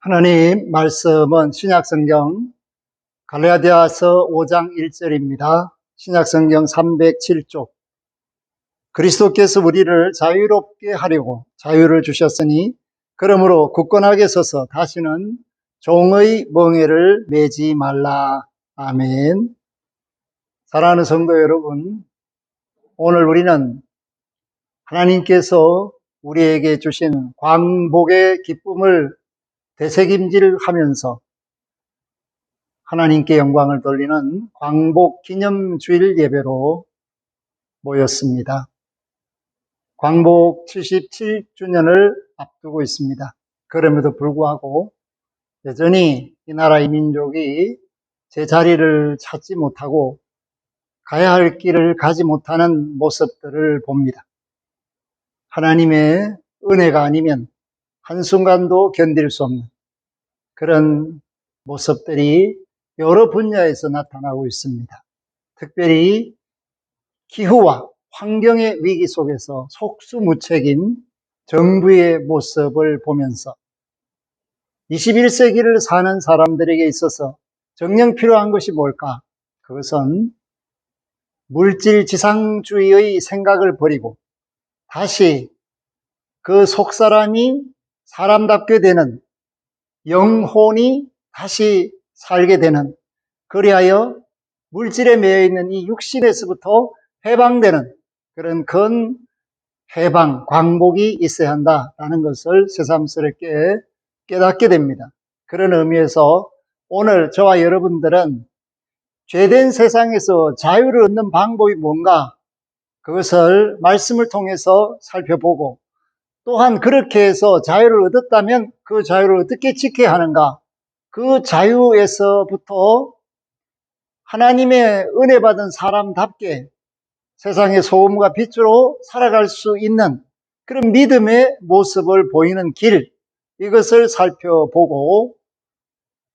하나님 말씀은 신약성경 갈라디아서 5장 1절입니다. 신약성경 307쪽. 그리스도께서 우리를 자유롭게 하려고 자유를 주셨으니 그러므로 굳건하게 서서 다시는 종의 멍에를 매지 말라. 아멘. 사랑하는 성도 여러분, 오늘 우리는 하나님께서 우리에게 주신 광복의 기쁨을 되새김질하면서 하나님께 영광을 돌리는 광복 기념주일 예배로 모였습니다. 광복 77주년을 앞두고 있습니다. 그럼에도 불구하고 여전히 이 나라 이 민족이 제자리를 찾지 못하고 가야 할 길을 가지 못하는 모습들을 봅니다. 하나님의 은혜가 아니면 한순간도 견딜 수 없는 그런 모습들이 여러 분야에서 나타나고 있습니다. 특별히 기후와 환경의 위기 속에서 속수무책인 정부의 모습을 보면서 21세기를 사는 사람들에게 있어서 정녕 필요한 것이 뭘까? 그것은 물질 지상주의의 생각을 버리고 다시 그 속사람이 사람답게 되는 영혼이 다시 살게 되는, 그리하여 물질에 매여 있는 이 육신에서부터 해방되는 그런 큰 해방, 광복이 있어야 한다라는 것을 새삼스럽게 깨닫게 됩니다. 그런 의미에서 오늘 저와 여러분들은 죄된 세상에서 자유를 얻는 방법이 뭔가, 그것을 말씀을 통해서 살펴보고, 또한 그렇게 해서 자유를 얻었다면 그 자유를 어떻게 지켜야 하는가, 그 자유에서부터 하나님의 은혜 받은 사람답게 세상의 소금과 빛으로 살아갈 수 있는 그런 믿음의 모습을 보이는 길, 이것을 살펴보고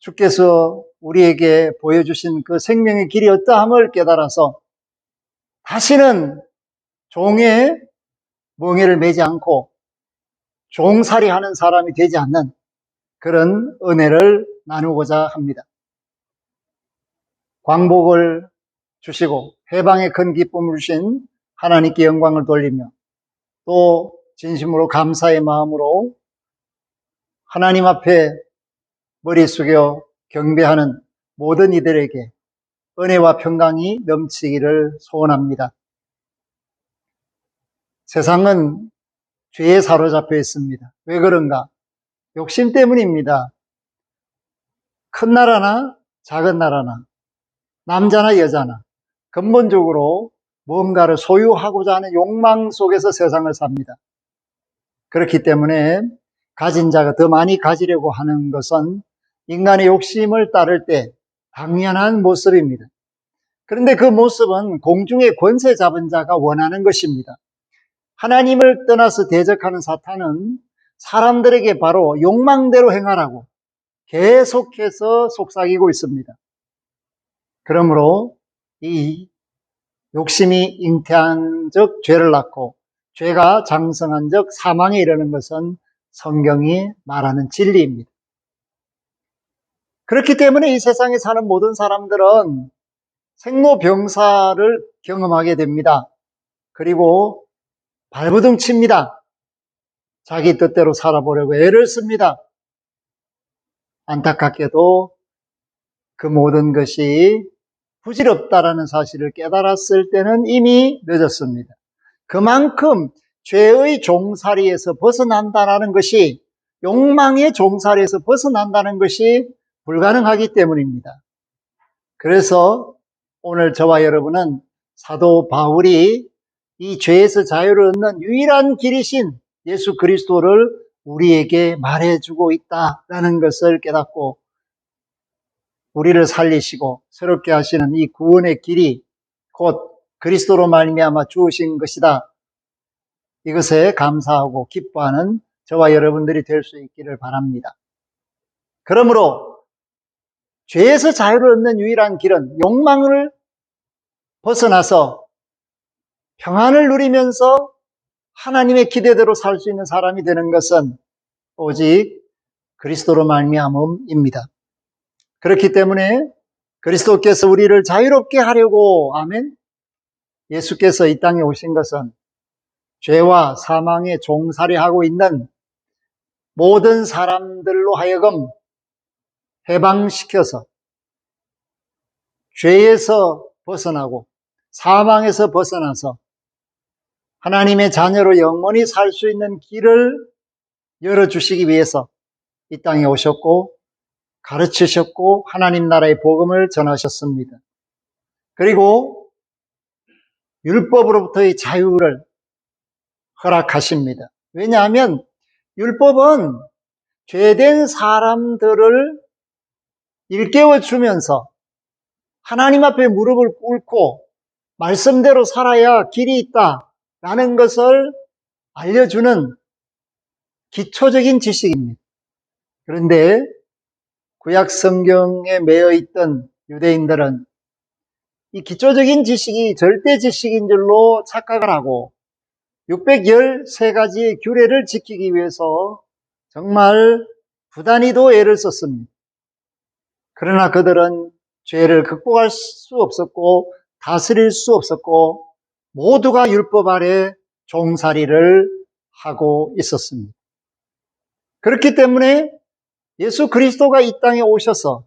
주께서 우리에게 보여주신 그 생명의 길이 어떠함을 깨달아서 다시는 종의 멍에를 매지 않고 종살이 하는 사람이 되지 않는 그런 은혜를 나누고자 합니다. 광복을 주시고 해방의 큰 기쁨을 주신 하나님께 영광을 돌리며 또 진심으로 감사의 마음으로 하나님 앞에 머리 숙여 경배하는 모든 이들에게 은혜와 평강이 넘치기를 소원합니다. 세상은 죄에 사로잡혀 있습니다. 왜 그런가? 욕심 때문입니다. 큰 나라나 작은 나라나 남자나 여자나 근본적으로 뭔가를 소유하고자 하는 욕망 속에서 세상을 삽니다. 그렇기 때문에 가진 자가 더 많이 가지려고 하는 것은 인간의 욕심을 따를 때 당연한 모습입니다. 그런데 그 모습은 공중의 권세 잡은 자가 원하는 것입니다. 하나님을 떠나서 대적하는 사탄은 사람들에게 바로 욕망대로 행하라고 계속해서 속삭이고 있습니다. 그러므로 이 욕심이 잉태한 적 죄를 낳고 죄가 장성한 적 사망에 이르는 것은 성경이 말하는 진리입니다. 그렇기 때문에 이 세상에 사는 모든 사람들은 생로병사를 경험하게 됩니다. 그리고 발버둥 칩니다. 자기 뜻대로 살아보려고 애를 씁니다. 안타깝게도 그 모든 것이 부질없다라는 사실을 깨달았을 때는 이미 늦었습니다. 그만큼 죄의 종살이에서 벗어난다는 것이, 욕망의 종살이에서 벗어난다는 것이 불가능하기 때문입니다. 그래서 오늘 저와 여러분은 사도 바울이 이 죄에서 자유를 얻는 유일한 길이신 예수 그리스도를 우리에게 말해주고 있다라는 것을 깨닫고 우리를 살리시고 새롭게 하시는 이 구원의 길이 곧 그리스도로 말미암아 주어진 것이다. 이것에 감사하고 기뻐하는 저와 여러분들이 될 수 있기를 바랍니다. 그러므로 죄에서 자유를 얻는 유일한 길은 욕망을 벗어나서 평안을 누리면서 하나님의 기대대로 살 수 있는 사람이 되는 것은 오직 그리스도로 말미암음입니다. 그렇기 때문에 그리스도께서 우리를 자유롭게 하려고, 아멘, 예수께서 이 땅에 오신 것은 죄와 사망에 종살이하고 있는 모든 사람들로 하여금 해방시켜서 죄에서 벗어나고 사망에서 벗어나서 하나님의 자녀로 영원히 살 수 있는 길을 열어주시기 위해서 이 땅에 오셨고 가르치셨고 하나님 나라의 복음을 전하셨습니다. 그리고 율법으로부터의 자유를 허락하십니다. 왜냐하면 율법은 죄된 사람들을 일깨워 주면서 하나님 앞에 무릎을 꿇고 말씀대로 살아야 길이 있다라는 것을 알려주는 기초적인 지식입니다. 그런데 구약 성경에 매여 있던 유대인들은 이 기초적인 지식이 절대 지식인 줄로 착각을 하고 613가지의 규례를 지키기 위해서 정말 부단히도 애를 썼습니다. 그러나 그들은 죄를 극복할 수 없었고 다스릴 수 없었고 모두가 율법 아래 종살이를 하고 있었습니다. 그렇기 때문에 예수 그리스도가 이 땅에 오셔서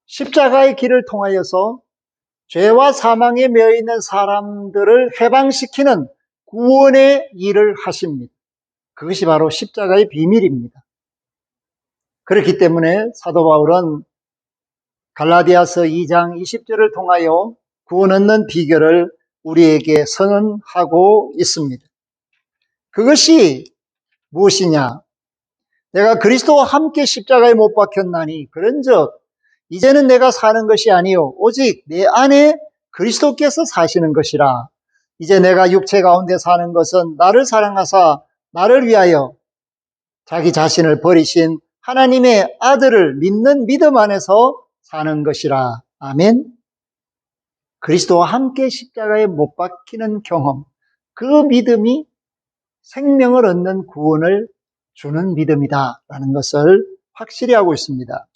십자가의 길을 통하여서 죄와 사망에 매여 있는 사람들을 해방시키는 구원의 일을 하십니다. 그것이 바로 십자가의 비밀입니다. 그렇기 때문에 사도 바울은 갈라디아서 2장 20절을 통하여 구원 얻는 비결을 우리에게 선언하고 있습니다. 그것이 무엇이냐? 내가 그리스도와 함께 십자가에 못 박혔나니 그런즉 이제는 내가 사는 것이 아니요 오직 내 안에 그리스도께서 사시는 것이라. 이제 내가 육체 가운데 사는 것은 나를 사랑하사 나를 위하여 자기 자신을 버리신 하나님의 아들을 믿는 믿음 안에서 사는 것이라. 아멘. 그리스도와 함께 십자가에 못 박히는 경험, 그 믿음이 생명을 얻는 구원을 주는 믿음이다라는 것을 확실히 하고 있습니다.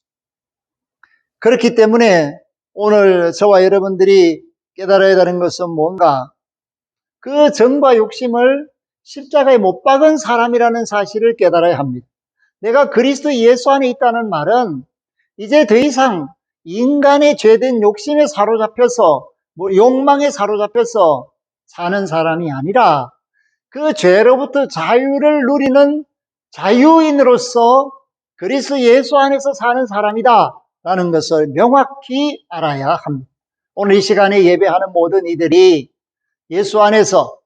그렇기 때문에 오늘 저와 여러분들이 깨달아야 되는 것은 뭔가, 그 정과 욕심을 십자가에 못 박은 사람이라는 사실을 깨달아야 합니다. 내가 그리스도 예수 안에 있다는 말은 이제 더 이상 인간의 죄된 욕심에 사로잡혀서 욕망에 사로잡혀서 사는 사람이 아니라 그 죄로부터 자유를 누리는 자유인으로서 그리스도 예수 안에서 사는 사람이다 라는 것을 명확히 알아야 합니다. 오늘 이 시간에 예배하는 모든 이들이 예수 안에서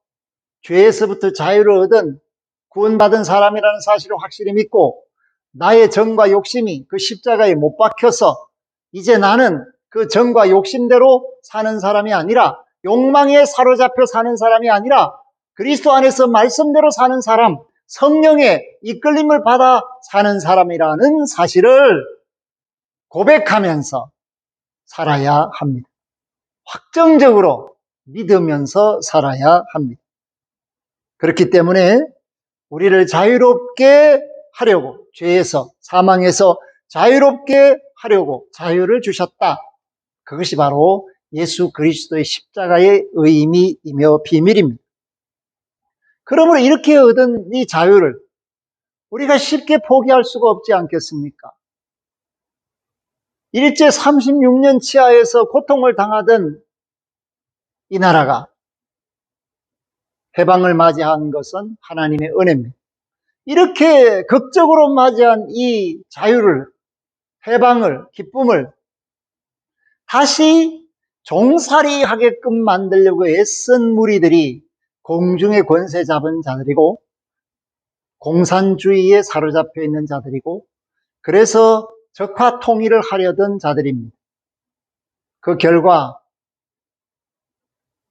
죄에서부터 자유를 얻은 구원받은 사람이라는 사실을 확실히 믿고 나의 정과 욕심이 그 십자가에 못 박혀서 이제 나는 그 정과 욕심대로 사는 사람이 아니라 욕망에 사로잡혀 사는 사람이 아니라 그리스도 안에서 말씀대로 사는 사람, 성령의 이끌림을 받아 사는 사람이라는 사실을 고백하면서 살아야 합니다. 확정적으로 믿으면서 살아야 합니다. 그렇기 때문에 우리를 자유롭게 하려고, 죄에서 사망에서 자유롭게 하려고 자유를 주셨다. 그것이 바로 예수 그리스도의 십자가의 의미이며 비밀입니다. 그러므로 이렇게 얻은 이 자유를 우리가 쉽게 포기할 수가 없지 않겠습니까? 일제 36년 치하에서 고통을 당하던 이 나라가 해방을 맞이한 것은 하나님의 은혜입니다. 이렇게 극적으로 맞이한 이 자유를, 해방을, 기쁨을 다시 종살이 하게끔 만들려고 애쓴 무리들이 공중의 권세 잡은 자들이고 공산주의에 사로잡혀 있는 자들이고 그래서 적화 통일을 하려던 자들입니다. 그 결과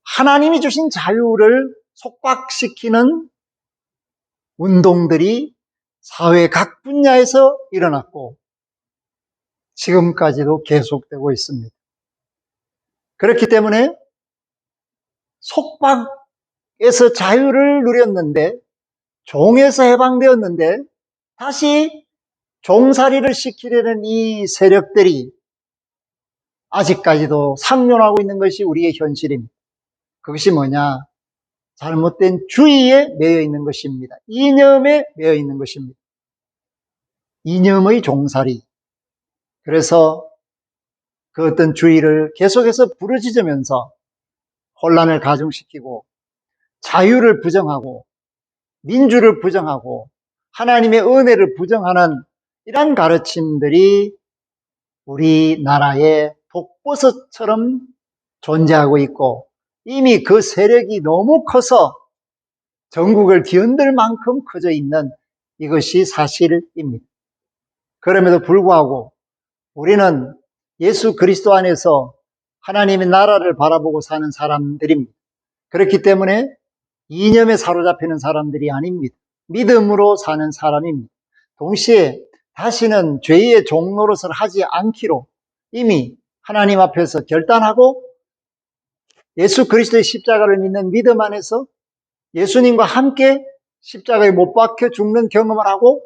하나님이 주신 자유를 속박시키는 운동들이 사회 각 분야에서 일어났고 지금까지도 계속되고 있습니다. 그렇기 때문에 속박에서 자유를 누렸는데 종에서 해방되었는데 다시 종살이를 시키려는 이 세력들이 아직까지도 상존하고 있는 것이 우리의 현실입니다. 그것이 뭐냐? 잘못된 주의에 매여 있는 것입니다. 이념에 매여 있는 것입니다. 이념의 종살이. 그래서 그 어떤 주의를 계속해서 부르짖으면서 혼란을 가중시키고 자유를 부정하고 민주를 부정하고 하나님의 은혜를 부정하는 이러한 가르침들이 우리나라에 독버섯처럼 존재하고 있고 이미 그 세력이 너무 커서 전국을 뒤흔들 만큼 커져 있는 이것이 사실입니다. 그럼에도 불구하고 우리는 예수 그리스도 안에서 하나님의 나라를 바라보고 사는 사람들입니다. 그렇기 때문에 이념에 사로잡히는 사람들이 아닙니다. 믿음으로 사는 사람입니다. 동시에 다시는 죄의 종노릇을 하지 않기로 이미 하나님 앞에서 결단하고 예수 그리스도의 십자가를 믿는 믿음 안에서 예수님과 함께 십자가에 못 박혀 죽는 경험을 하고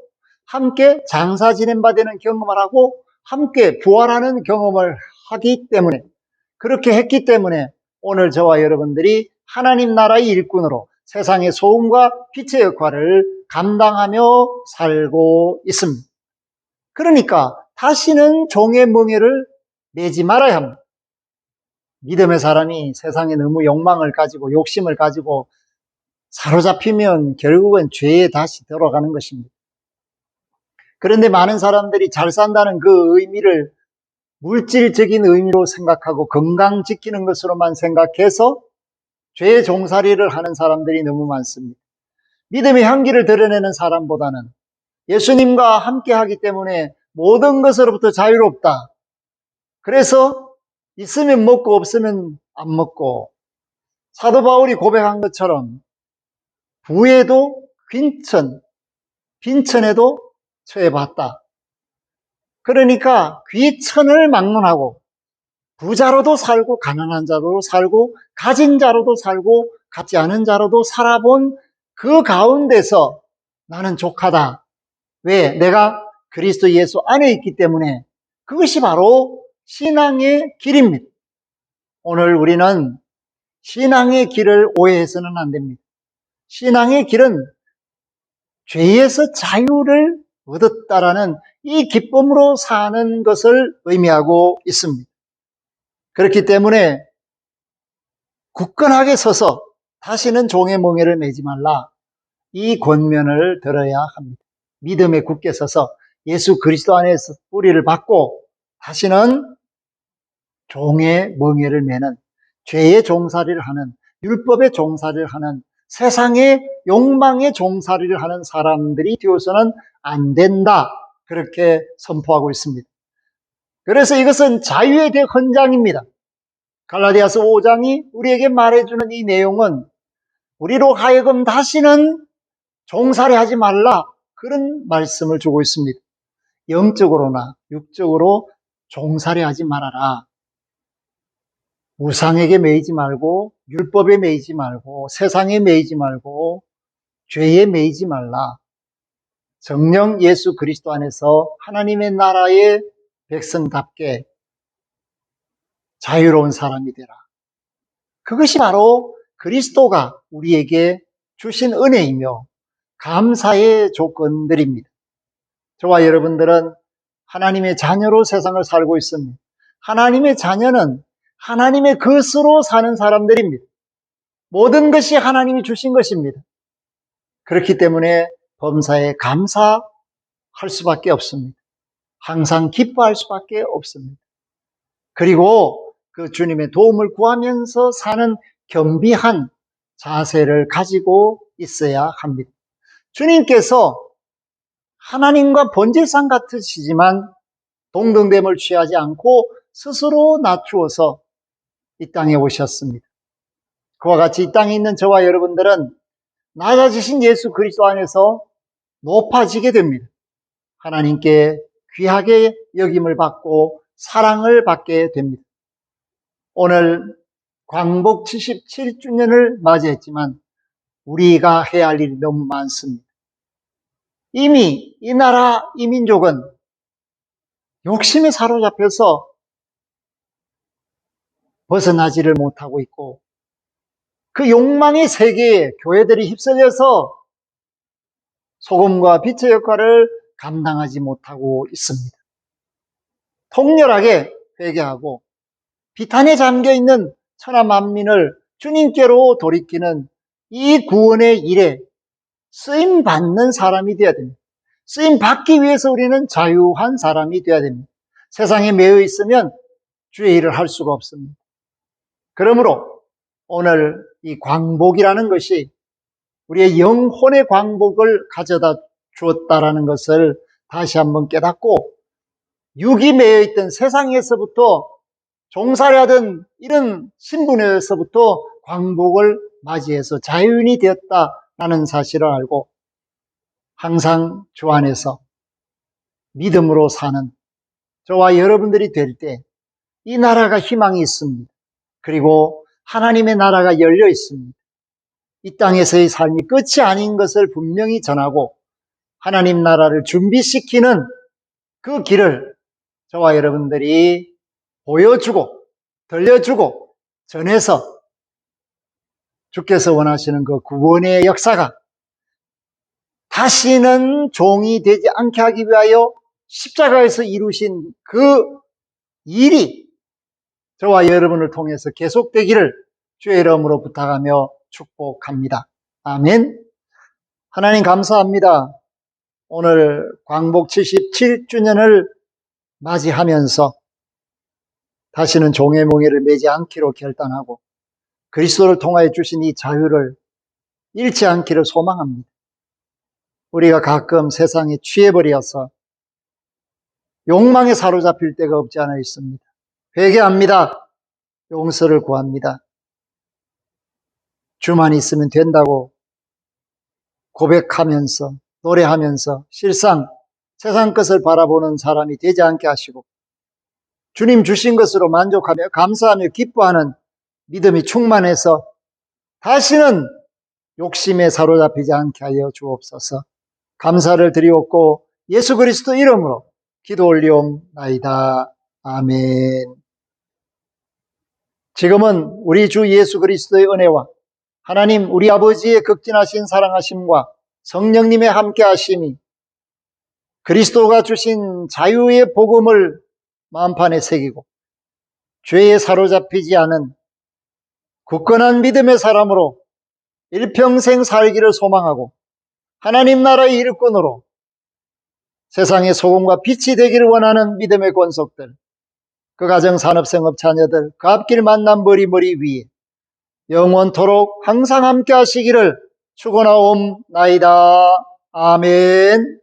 함께 장사 지낸 바 되는 경험을 하고 함께 부활하는 경험을 하기 때문에 그렇게 했기 때문에 오늘 저와 여러분들이 하나님 나라의 일꾼으로 세상의 소금과 빛의 역할을 감당하며 살고 있습니다. 그러니까 다시는 종의 멍에를 매지 말아야 합니다. 믿음의 사람이 세상에 너무 욕망을 가지고 욕심을 가지고 사로잡히면 결국은 죄에 다시 들어가는 것입니다. 그런데 많은 사람들이 잘 산다는 그 의미를 물질적인 의미로 생각하고 건강 지키는 것으로만 생각해서 죄의 종살이를 하는 사람들이 너무 많습니다. 믿음의 향기를 드러내는 사람보다는 예수님과 함께 하기 때문에 모든 것으로부터 자유롭다. 그래서 있으면 먹고 없으면 안 먹고 사도 바울이 고백한 것처럼 부에도 빈천, 빈천에도 처해봤다. 그러니까 귀천을 막론하고 부자로도 살고 가난한 자로도 살고 가진 자로도 살고 갖지 않은 자로도 살아본 그 가운데서 나는 족하다. 왜? 내가 그리스도 예수 안에 있기 때문에 그것이 바로 신앙의 길입니다. 오늘 우리는 신앙의 길을 오해해서는 안 됩니다. 신앙의 길은 죄에서 자유를 얻었다라는 이 기쁨으로 사는 것을 의미하고 있습니다. 그렇기 때문에 굳건하게 서서 다시는 종의 멍에를 매지 말라. 이 권면을 들어야 합니다. 믿음에 굳게 서서 예수 그리스도 안에서 뿌리를 받고 다시는 종의 멍에를 매는 죄의 종살이를 하는 율법의 종살이를 하는 세상의 욕망의 종살이를 하는 사람들이 되어서는 안 된다. 그렇게 선포하고 있습니다. 그래서 이것은 자유의 대헌장입니다. 갈라디아서 5장이 우리에게 말해주는 이 내용은 우리로 하여금 다시는 종살이 하지 말라 그런 말씀을 주고 있습니다. 영적으로나 육적으로 종살이 하지 말아라. 우상에게 매이지 말고 율법에 매이지 말고 세상에 매이지 말고 죄에 매이지 말라. 정녕 예수 그리스도 안에서 하나님의 나라의 백성답게 자유로운 사람이 되라. 그것이 바로 그리스도가 우리에게 주신 은혜이며 감사의 조건들입니다. 저와 여러분들은 하나님의 자녀로 세상을 살고 있습니다. 하나님의 자녀는 하나님의 것으로 사는 사람들입니다. 모든 것이 하나님이 주신 것입니다. 그렇기 때문에 범사에 감사할 수밖에 없습니다. 항상 기뻐할 수밖에 없습니다. 그리고 그 주님의 도움을 구하면서 사는 겸비한 자세를 가지고 있어야 합니다. 주님께서 하나님과 본질상 같으시지만 동등됨을 취하지 않고 스스로 낮추어서 이 땅에 오셨습니다. 그와 같이 이 땅에 있는 저와 여러분들은 낮아지신 예수 그리스도 안에서 높아지게 됩니다. 하나님께 귀하게 여김을 받고 사랑을 받게 됩니다. 오늘 광복 77주년을 맞이했지만 우리가 해야 할 일이 너무 많습니다. 이미 이 나라, 이 민족은 욕심에 사로잡혀서 벗어나지를 못하고 있고, 그 욕망의 세계에 교회들이 휩쓸려서 소금과 빛의 역할을 감당하지 못하고 있습니다. 통렬하게 회개하고 비탄에 잠겨있는 천하 만민을 주님께로 돌이키는 이 구원의 일에 쓰임받는 사람이 되어야 됩니다. 쓰임받기 위해서 우리는 자유한 사람이 되어야 됩니다. 세상에 매여 있으면 주의 일을 할 수가 없습니다. 그러므로 오늘 이 광복이라는 것이 우리의 영혼의 광복을 가져다 주었다라는 것을 다시 한번 깨닫고, 육이 매여 있던 세상에서부터 종살이하던 이런 신분에서부터 광복을 맞이해서 자유인이 되었다라는 사실을 알고 항상 주 안에서 믿음으로 사는 저와 여러분들이 될 때 이 나라가 희망이 있습니다. 그리고 하나님의 나라가 열려 있습니다. 이 땅에서의 삶이 끝이 아닌 것을 분명히 전하고 하나님 나라를 준비시키는 그 길을 저와 여러분들이 보여주고 들려주고 전해서 주께서 원하시는 그 구원의 역사가 다시는 종이 되지 않게 하기 위하여 십자가에서 이루신 그 일이 저와 여러분을 통해서 계속되기를 주의 이름으로 부탁하며 축복합니다. 아멘. 하나님 감사합니다. 오늘 광복 77주년을 맞이하면서 다시는 종의 몽해를 매지 않기로 결단하고 그리스도를 통하여 주신 이 자유를 잃지 않기를 소망합니다. 우리가 가끔 세상에 취해버려서 욕망에 사로잡힐 때가 없지 않아 있습니다. 회개합니다. 용서를 구합니다. 주만 있으면 된다고 고백하면서 노래하면서 실상 세상 것을 바라보는 사람이 되지 않게 하시고 주님 주신 것으로 만족하며 감사하며 기뻐하는 믿음이 충만해서 다시는 욕심에 사로잡히지 않게 하여 주옵소서. 감사를 드리옵고 예수 그리스도 이름으로 기도 올리옵나이다. 아멘. 지금은 우리 주 예수 그리스도의 은혜와 하나님 우리 아버지의 극진하신 사랑하심과 성령님의 함께하심이 그리스도가 주신 자유의 복음을 마음판에 새기고 죄에 사로잡히지 않은 굳건한 믿음의 사람으로 일평생 살기를 소망하고 하나님 나라의 일꾼으로 세상의 소금과 빛이 되기를 원하는 믿음의 권속들, 그 가정 산업생업 자녀들, 그 앞길 만난 머리 위에 영원토록 항상 함께 하시기를 축원하옵나이다. 아멘.